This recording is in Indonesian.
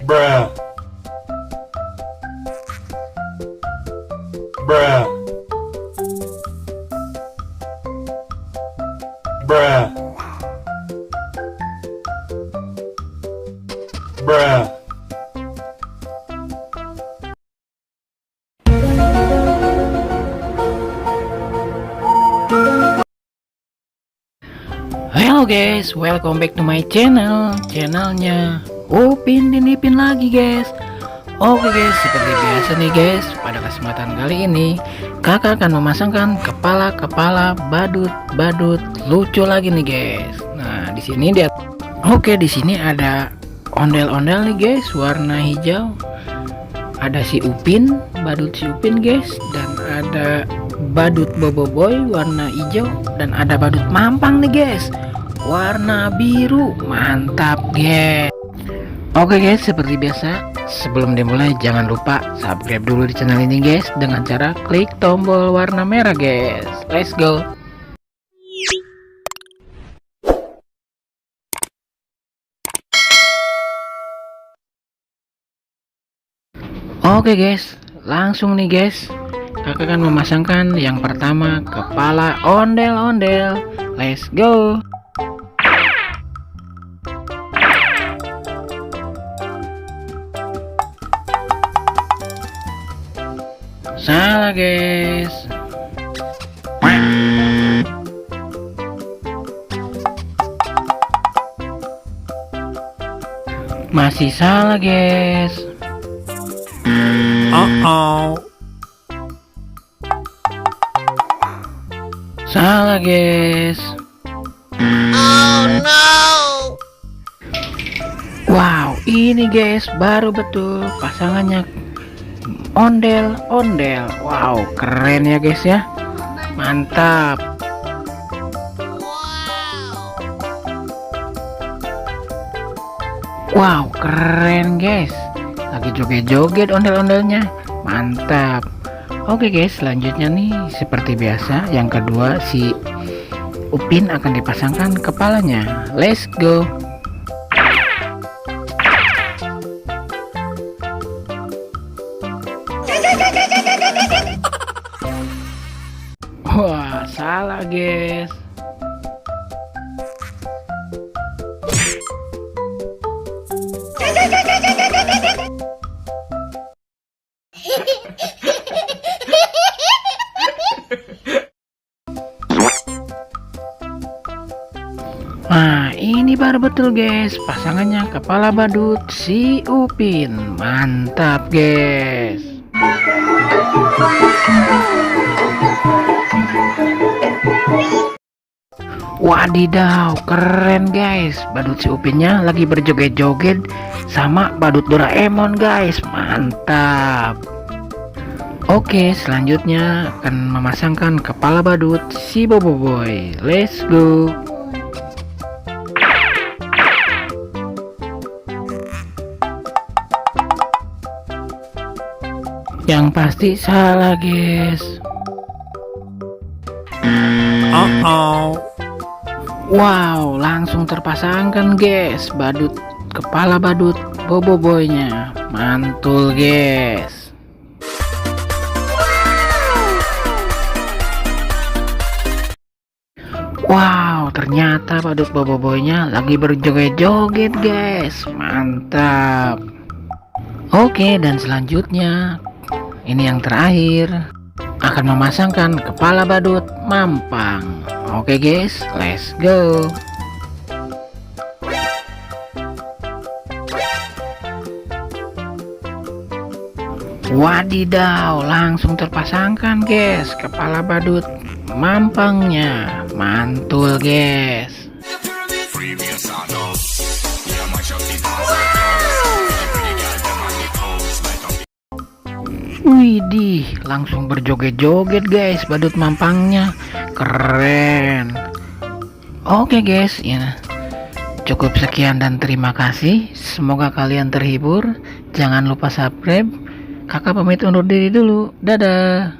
bruh, bruh, bruh, bruh. Hello guys, welcome back to my channelnya Upin dan Ipin lagi guys. Oke guys, seperti biasa nih guys, pada kesempatan kali ini kakak akan memasangkan kepala badut lucu lagi nih guys. Nah di sini dia, di sini ada ondel-ondel nih guys, warna hijau. Ada si Upin, badut si Upin guys, dan ada badut Boboiboy warna hijau, dan ada badut Mampang nih guys warna biru. Mantap guys. Oke guys, seperti biasa sebelum dimulai jangan lupa subscribe dulu di channel ini guys dengan cara klik tombol warna merah guys. Let's go. Oke guys, langsung nih guys, kakak akan memasangkan yang pertama kepala ondel-ondel. Let's go. Salah guys. Masih salah guys. Salah guys. Oh no. Wow, ini guys baru betul pasangannya ondel-ondel. Wow, keren ya guys ya. Mantap. Wow, keren guys. Lagi joget-joget ondel-ondelnya. Mantap. Oke guys, selanjutnya nih seperti biasa yang kedua si Upin akan dipasangkan kepalanya. Let's go. Wah, salah guys. Nah, ini baru betul guys pasangannya kepala badut si Upin. Mantap guys. Wadidaw, keren guys. Badut si Upinnya lagi berjoget-joget sama badut Doraemon guys. Mantap. Oke, selanjutnya akan memasangkan kepala badut si Boboiboy. Let's go. Yang pasti salah guys. Wow, langsung terpasangkan guys kepala badut Boboiboynya. Mantul guys. Wow, ternyata badut Boboiboynya lagi berjoget-joget guys. Mantap. Oke, dan selanjutnya ini yang terakhir akan memasangkan kepala badut Mampang. Oke guys, let's go. Wadidaw, langsung terpasangkan guys kepala badut Mampangnya. Mantul guys. Widih, langsung berjoget-joget guys badut Mampangnya. Keren. Oke guys, ya. Cukup sekian dan terima kasih. Semoga kalian terhibur. Jangan lupa subscribe. Kakak pamit undur diri dulu. Dadah.